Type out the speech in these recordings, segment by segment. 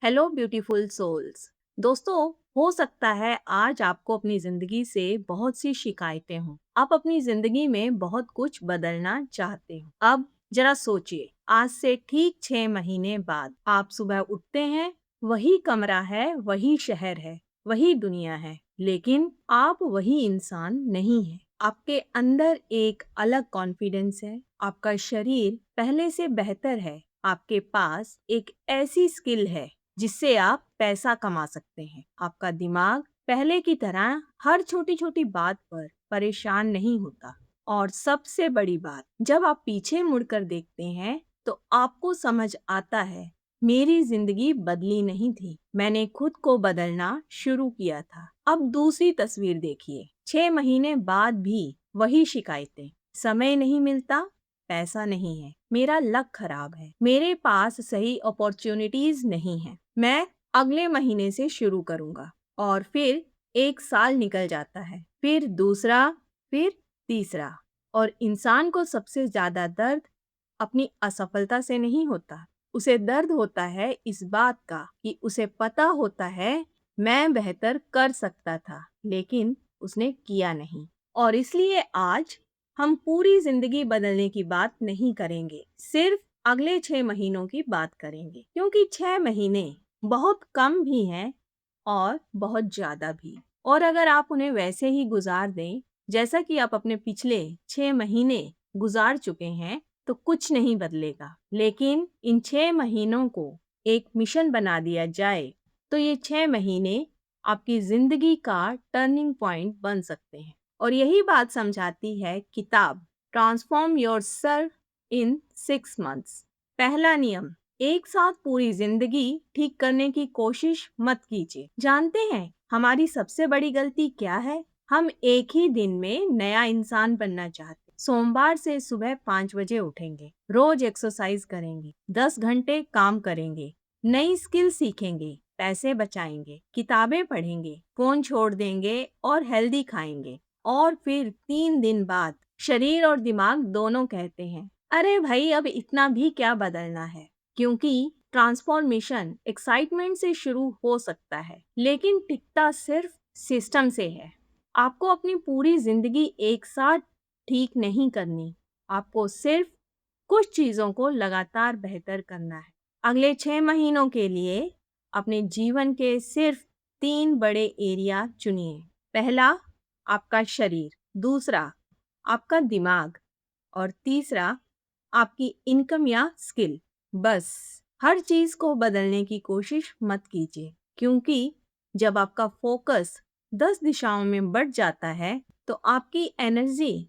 Hello beautiful souls. दोस्तों, हो सकता है आज आपको अपनी जिंदगी से बहुत सी शिकायतें हों। आप अपनी जिंदगी में बहुत कुछ बदलना चाहते हो। अब जरा सोचिए, आज से ठीक 6 महीने बाद आप सुबह उठते हैं, वही कमरा है, वही शहर है, वही दुनिया है, लेकिन आप वही इंसान नहीं है। आपके अंदर एक अलग कॉन्फिडेंस है, आपका शरीर पहले से बेहतर है, आपके पास एक ऐसी स्किल है जिससे आप पैसा कमा सकते हैं। आपका दिमाग पहले की तरह हर छोटी छोटी बात पर परेशान नहीं होता। और सबसे बड़ी बात, जब आप पीछे मुड़कर देखते हैं तो आपको समझ आता है, मेरी जिंदगी बदली नहीं थी, मैंने खुद को बदलना शुरू किया था। अब दूसरी तस्वीर देखिए, 6 महीने बाद भी वही शिकायतें, समय नहीं मिलता, पैसा नहीं है, मेरा लक खराब है, मेरे पास सही अपॉर्चुनिटीज नहीं है, मैं अगले महीने से शुरू करूंगा। और फिर एक साल निकल जाता है, फिर दूसरा, फिर तीसरा। और इंसान को सबसे ज्यादा दर्द अपनी असफलता से नहीं होता, उसे दर्द होता है इस बात का कि उसे पता होता है मैं बेहतर कर सकता था, लेकिन उसने किया नहीं। और इसलिए आज हम पूरी जिंदगी बदलने की बात नहीं करेंगे, सिर्फ अगले 6 महीनों की बात करेंगे, क्योंकि 6 महीने बहुत कम भी हैं और बहुत ज्यादा भी। और अगर आप उन्हें वैसे ही गुजार दें जैसा कि आप अपने पिछले 6 महीने गुजार चुके हैं, तो कुछ नहीं बदलेगा। लेकिन इन 6 महीनों को एक मिशन बना दिया जाए तो ये 6 महीने आपकी जिंदगी का टर्निंग पॉइंट बन सकते हैं। और यही बात समझाती है किताब transform your self in 6 months. पहला नियम, एक साथ पूरी जिंदगी ठीक करने की कोशिश मत कीजिए। जानते हैं हमारी सबसे बड़ी गलती क्या है? हम एक ही दिन में नया इंसान बनना चाहते। सोमवार से सुबह 5 बजे उठेंगे, रोज एक्सरसाइज करेंगे, 10 घंटे काम करेंगे, नई स्किल सीखेंगे, पैसे बचाएंगे, किताबें पढ़ेंगे, फोन छोड़ देंगे और हेल्दी खाएंगे। और फिर 3 दिन बाद शरीर और दिमाग दोनों कहते हैं, अरे भाई अब इतना भी क्या बदलना है। क्योंकि ट्रांसफॉर्मेशन एक्साइटमेंट से शुरू हो सकता है, लेकिन टिकता सिर्फ सिस्टम से है। आपको अपनी पूरी जिंदगी एक साथ ठीक नहीं करनी, आपको सिर्फ कुछ चीजों को लगातार बेहतर करना है। अगले 6 महीनों के लिए अपने जीवन के सिर्फ 3 बड़े एरिया चुनिए। पहला, आपका शरीर, दूसरा आपका दिमाग, और तीसरा आपकी इनकम या स्किल। बस हर चीज को बदलने की कोशिश मत कीजिए, क्योंकि जब आपका फोकस 10 दिशाओं में बढ़ जाता है तो आपकी एनर्जी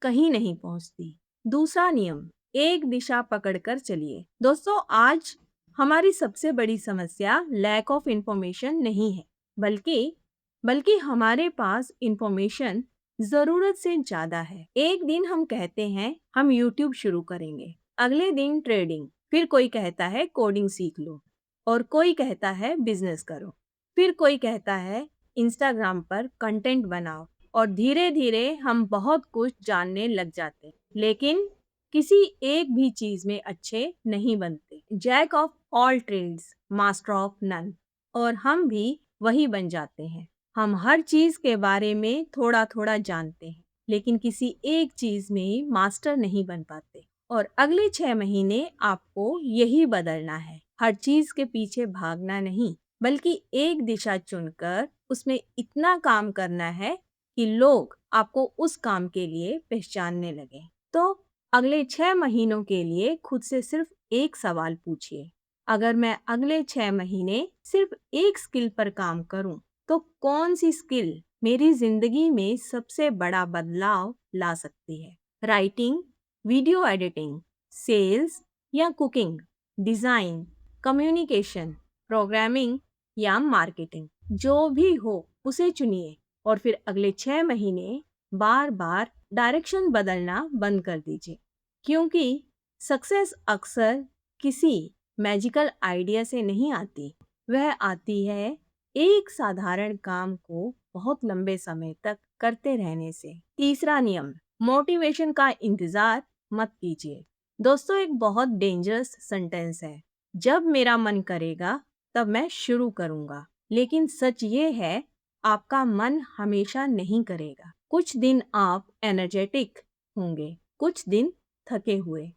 कहीं नहीं पहुंचती। दूसरा नियम, एक दिशा पकड़कर चलिए। दोस्तों, आज हमारी सबसे बड़ी समस्या लैक ऑफ इंफॉर्मेशन नहीं है, बल्कि बल्कि हमारे पास इंफॉर्मेशन जरूरत से ज्यादा है। एक दिन हम कहते हैं हम यूट्यूब शुरू करेंगे, अगले दिन ट्रेडिंग, फिर कोई कहता है कोडिंग सीख लो, और कोई कहता है बिजनेस करो, फिर कोई कहता है इंस्टाग्राम पर कंटेंट बनाओ। और धीरे धीरे हम बहुत कुछ जानने लग जाते हैं, लेकिन किसी एक भी चीज में अच्छे नहीं बनते। Jack of all trades, master of none. और हम भी वही बन जाते हैं। हम हर चीज के बारे में थोड़ा थोड़ा जानते हैं, लेकिन किसी एक चीज में मास्टर नहीं बन पाते। और अगले 6 महीने आपको यही बदलना है। हर चीज के पीछे भागना नहीं, बल्कि एक दिशा चुनकर उसमें इतना काम करना है कि लोग आपको उस काम के लिए पहचानने लगे। तो अगले 6 महीनों के लिए खुद से सिर्फ एक सवाल पूछिए, अगर मैं अगले 6 महीने सिर्फ एक स्किल पर काम करूं, तो कौन सी स्किल मेरी जिंदगी में सबसे बड़ा बदलाव ला सकती है? राइटिंग, वीडियो एडिटिंग, सेल्स या कुकिंग, डिजाइन, कम्युनिकेशन, प्रोग्रामिंग या मार्केटिंग? जो भी हो उसे चुनिए और फिर अगले 6 महीने बार बार डायरेक्शन बदलना बंद कर दीजिए। क्योंकि सक्सेस अक्सर किसी मैजिकल आइडिया से नहीं आती, वह आती है एक साधारण काम को बहुत लंबे समय तक करते रहने से। तीसरा नियम, मोटिवेशन का इंतजार मत कीजिए। दोस्तों, एक बहुत डेंजरस सेंटेंस है, जब मेरा मन करेगा तब मैं शुरू करूंगा। लेकिन सच ये है, आपका मन हमेशा नहीं करेगा। कुछ दिन आप एनर्जेटिक होंगे, कुछ दिन थके हुए।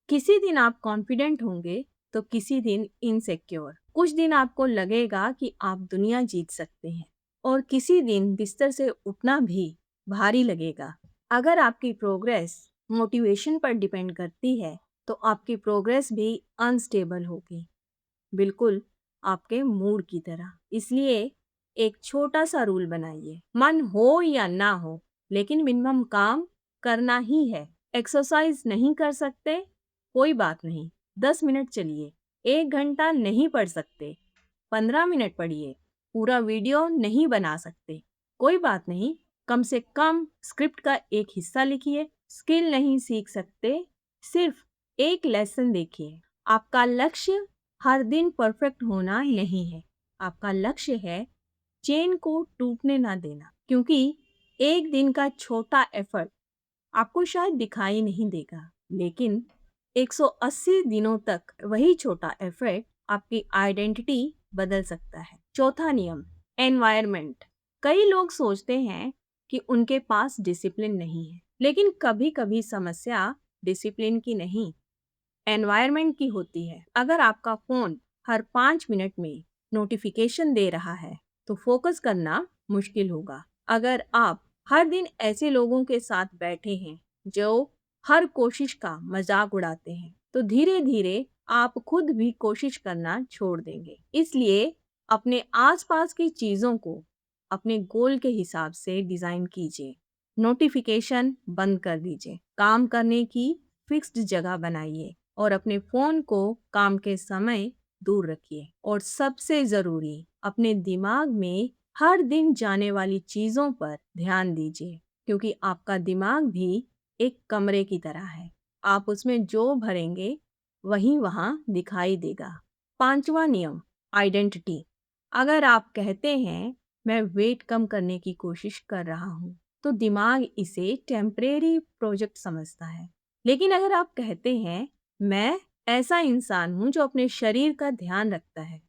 किसी दिन आप कॉन्फिडेंट होंगे तो किसी दिन इनसिक्योर। कुछ दिन आपको लगेगा कि आप दुनिया जीत सकते हैं और किसी दिन बिस्तर से उठना भी भारी लगेगा। अगर आपकी प्रोग्रेस मोटिवेशन पर डिपेंड करती है तो आपकी प्रोग्रेस भी अनस्टेबल होगी, बिल्कुल आपके मूड की तरह। इसलिए एक छोटा सा रूल बनाइए, मन हो या ना हो लेकिन मिनिमम काम करना ही है। एक्सरसाइज नहीं कर सकते, कोई बात नहीं, 10 मिनट चलिए। 1 घंटा नहीं पढ़ सकते, 15 मिनट पढ़िए। पूरा वीडियो नहीं बना सकते, कोई बात नहीं, कम से कम स्क्रिप्ट का एक हिस्सा लिखिए। स्किल नहीं सीख सकते, सिर्फ एक लेसन देखिए। आपका लक्ष्य हर दिन परफेक्ट होना नहीं है, आपका लक्ष्य है चेन को टूटने ना देना। क्योंकि एक दिन का छोटा एफर्ट आपको शायद दिखाई नहीं देगा, लेकिन 180 दिनों तक वही छोटा एफर्ट आपकी आइडेंटिटी बदल सकता है। चौथा नियम, एनवायरनमेंट। कई लोग सोचते हैं कि उनके पास डिसिप्लिन नहीं है, लेकिन कभी कभी समस्या डिसिप्लिन की नहीं, एनवायरनमेंट की होती है। अगर आपका फोन हर 5 मिनट में नोटिफिकेशन दे रहा है तो फोकस करना मुश्किल होगा। अगर आप हर दिन ऐसे लोगों के साथ बैठे हैं जो हर कोशिश का मजाक उड़ाते हैं तो धीरे धीरे आप खुद भी कोशिश करना छोड़ देंगे। इसलिए अपने आसपास की चीजों को अपने गोल के हिसाब से डिजाइन कीजिए। नोटिफिकेशन बंद कर दीजिए, काम करने की फिक्स्ड जगह बनाइए और अपने फोन को काम के समय दूर रखिए। और सबसे जरूरी, अपने दिमाग में हर दिन जाने वाली चीजों पर ध्यान दीजिए, क्योंकि आपका दिमाग भी एक कमरे की तरह है। आप उसमें जो भरेंगे वही वहां दिखाई देगा। पांचवा नियम, आइडेंटिटी। अगर आप कहते हैं मैं वेट कम करने की कोशिश कर रहा हूँ तो दिमाग इसे टेम्परेरी प्रोजेक्ट समझता है। लेकिन अगर आप कहते हैं मैं ऐसा इंसान हूं जो अपने शरीर का ध्यान रखता है,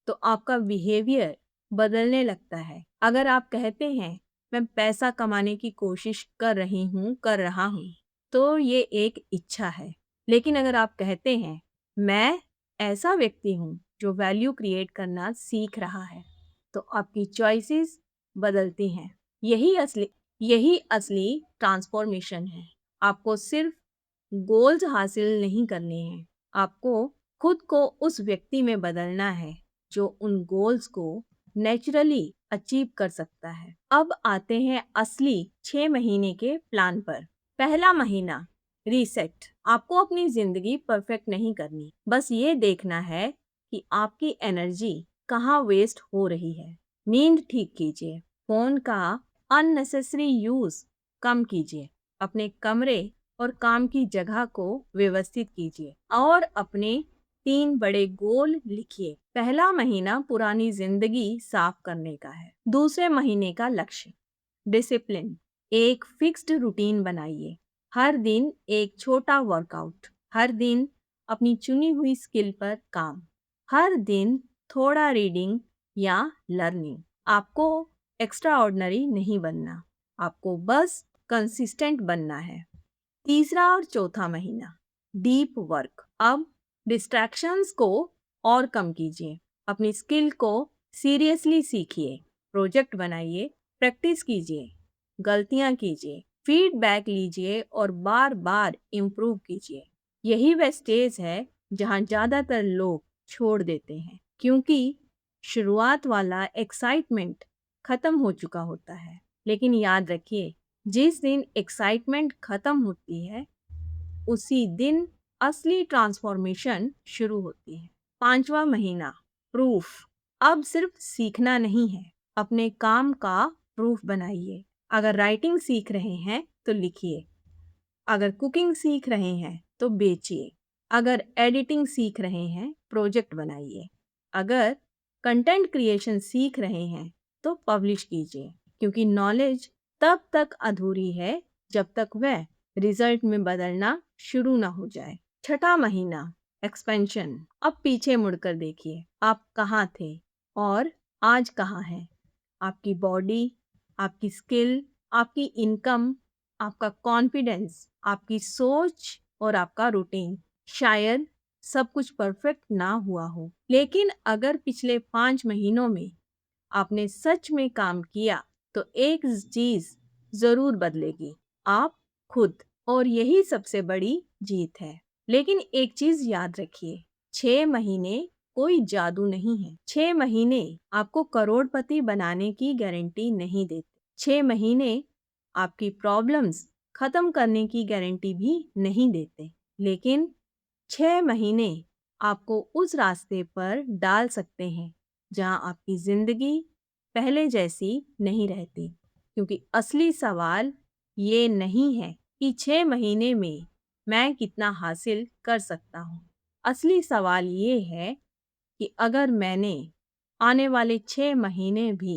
तो आपका बिहेवियर बदलने लगता है। अगर आप कहते हैं मैं पैसा कमाने की कोशिश कर रहा हूं, तो ये एक इच्छा है। लेकिन अगर आप कहते हैं मैं ऐसा व्यक्ति हूं जो वैल्यू क्रिएट करना सीख रहा है, तो आपकी चॉइसेस बदलती हैं। यही असली ट्रांसफॉर्मेशन है। आपको सिर्फ गोल्स हासिल नहीं करने हैं, आपको खुद को उस व्यक्ति में बदलना है जो उन गोल्स को नेचुरली अचीव कर सकता है। अब आते हैं असली 6 महीने के प्लान पर। पहला महीना, रीसेट। आपको अपनी जिंदगी परफेक्ट नहीं करनी, बस ये देखना है कि आपकी एनर्जी कहाँ वेस्ट हो रही है। नींद ठीक कीजिए, फोन का अननेसेसरी यूज कम कीजिए, अपने कमरे और काम की जगह को व्यवस्थित कीजिए और अपने 3 बड़े गोल लिखिए। पहला महीना पुरानी जिंदगी साफ करने का है। दूसरे महीने का लक्ष्य, डिसिप्लिन। एक फिक्स्ड रूटीन बनाइए, हर दिन एक छोटा वर्कआउट, हर दिन अपनी चुनी हुई स्किल पर काम, हर दिन थोड़ा रीडिंग या लर्निंग। आपको एक्स्ट्रा ऑर्डिनरी नहीं बनना, आपको बस कंसिस्टेंट बनना है। तीसरा और चौथा महीना, डीप वर्क। अब डिस्ट्रैक्शंस को और कम कीजिए, अपनी स्किल को सीरियसली सीखिए, प्रोजेक्ट बनाइए, प्रैक्टिस कीजिए, गलतियां कीजिए, फीडबैक लीजिए और बार बार इम्प्रूव कीजिए। यही वह स्टेज है जहां ज़्यादातर लोग छोड़ देते हैं, क्योंकि शुरुआत वाला एक्साइटमेंट खत्म हो चुका होता है। लेकिन याद रखिए, जिस दिन एक्साइटमेंट खत्म होती है उसी दिन असली ट्रांसफॉर्मेशन शुरू होती है। पांचवा महीना, प्रूफ। अब सिर्फ सीखना नहीं है, अपने काम का प्रूफ बनाइए। अगर राइटिंग सीख रहे हैं तो लिखिए, अगर कुकिंग सीख रहे हैं तो बेचिए, अगर एडिटिंग सीख रहे हैं प्रोजेक्ट बनाइए, अगर कंटेंट क्रिएशन सीख रहे हैं तो पब्लिश कीजिए। क्योंकि नॉलेज तब तक अधूरी है जब तक वह रिजल्ट में बदलना शुरू ना हो जाए। छठा महीना, एक्सपेंशन। अब पीछे मुड़कर देखिए, आप कहाँ थे और आज कहाँ हैं। आपकी बॉडी, आपकी स्किल, आपकी इनकम, आपका कॉन्फिडेंस, आपकी सोच और आपका रूटीन। शायद सब कुछ परफेक्ट ना हुआ हो, लेकिन अगर पिछले 5 महीनों में आपने सच में काम किया तो एक चीज जरूर बदलेगी, आप खुद। और यही सबसे बड़ी जीत है। लेकिन एक चीज याद रखिए, 6 महीने कोई जादू नहीं है। 6 महीने आपको करोड़पति बनाने की गारंटी नहीं देते। 6 महीने आपकी प्रॉब्लम्स खत्म करने की गारंटी भी नहीं देते। लेकिन 6 महीने आपको उस रास्ते पर डाल सकते हैं जहां आपकी जिंदगी पहले जैसी नहीं रहती। क्योंकि असली सवाल ये नहीं है कि 6 महीने में मैं कितना हासिल कर सकता हूँ। असली सवाल ये है कि अगर मैंने आने वाले 6 महीने भी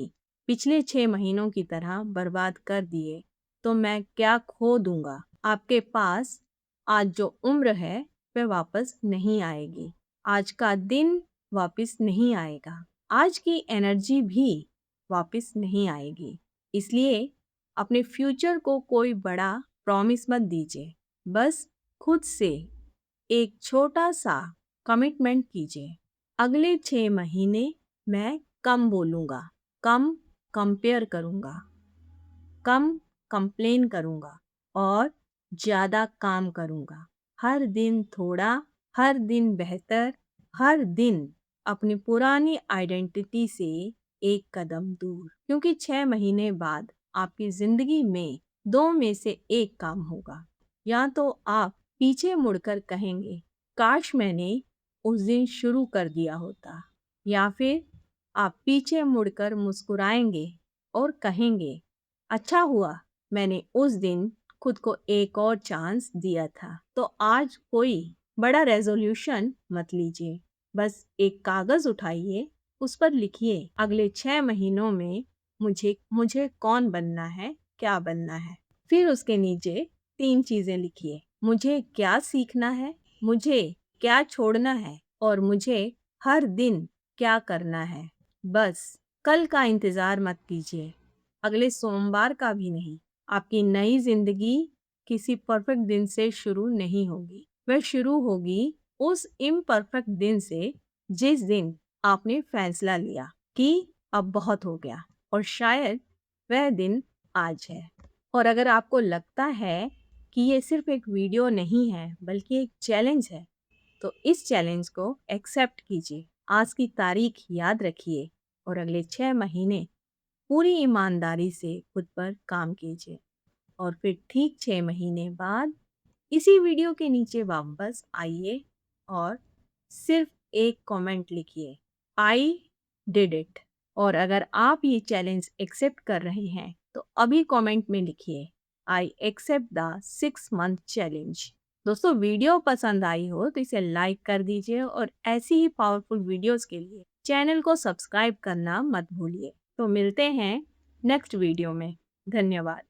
पिछले 6 महीनों की तरह बर्बाद कर दिए तो मैं क्या खो दूंगा। आपके पास आज जो उम्र है वह वापस नहीं आएगी। आज का दिन वापस नहीं आएगा। आज की एनर्जी भी वापस नहीं आएगी। इसलिए अपने फ्यूचर को कोई बड़ा प्रॉमिस मत दीजिए। बस खुद से एक छोटा सा कमिटमेंट कीजिए। अगले 6 महीने मैं कम बोलूँगा, कम कंपेयर करूँगा, कम कंप्लेन करूँगा और ज़्यादा काम करूँगा। हर दिन थोड़ा, हर दिन बेहतर, हर दिन अपनी पुरानी आइडेंटिटी से एक कदम दूर। क्योंकि 6 महीने बाद आपकी ज़िंदगी में 2 में से एक काम होगा। या तो आप पीछे मुड़कर कहेंगे, काश मैंने उस दिन शुरू कर दिया होता। या फिर आप पीछे मुड़कर मुस्कुराएंगे और कहेंगे, अच्छा हुआ मैंने उस दिन खुद को एक और चांस दिया था। तो आज कोई बड़ा रेजोल्यूशन मत लीजिए। बस एक कागज उठाइए, उस पर लिखिए अगले 6 महीनों में मुझे मुझे कौन बनना है, क्या बनना है। फिर उसके नीचे 3 चीजें लिखिए। मुझे क्या सीखना है, मुझे क्या छोड़ना है और मुझे हर दिन क्या करना है। बस कल का इंतजार मत कीजिए, अगले सोमवार का भी नहीं। आपकी नई जिंदगी किसी परफेक्ट दिन से शुरू नहीं होगी। वह शुरू होगी उस इम्परफेक्ट दिन से जिस दिन आपने फैसला लिया कि अब बहुत हो गया। और शायद वह दिन आज है। और अगर आपको लगता है कि ये सिर्फ एक वीडियो नहीं है बल्कि एक चैलेंज है, तो इस चैलेंज को एक्सेप्ट कीजिए। आज की तारीख याद रखिए और अगले 6 महीने पूरी ईमानदारी से खुद पर काम कीजिए। और फिर ठीक 6 महीने बाद इसी वीडियो के नीचे वापस आइए और सिर्फ एक कमेंट लिखिए, आई डिड इट। और अगर आप ये चैलेंज एक्सेप्ट कर रहे हैं तो अभी कमेंट में लिखिए, I accept the 6 month challenge. दोस्तों, वीडियो पसंद आई हो तो इसे लाइक कर दीजिए और ऐसी ही पावरफुल वीडियोस के लिए चैनल को सब्सक्राइब करना मत भूलिए। तो मिलते हैं नेक्स्ट वीडियो में। धन्यवाद।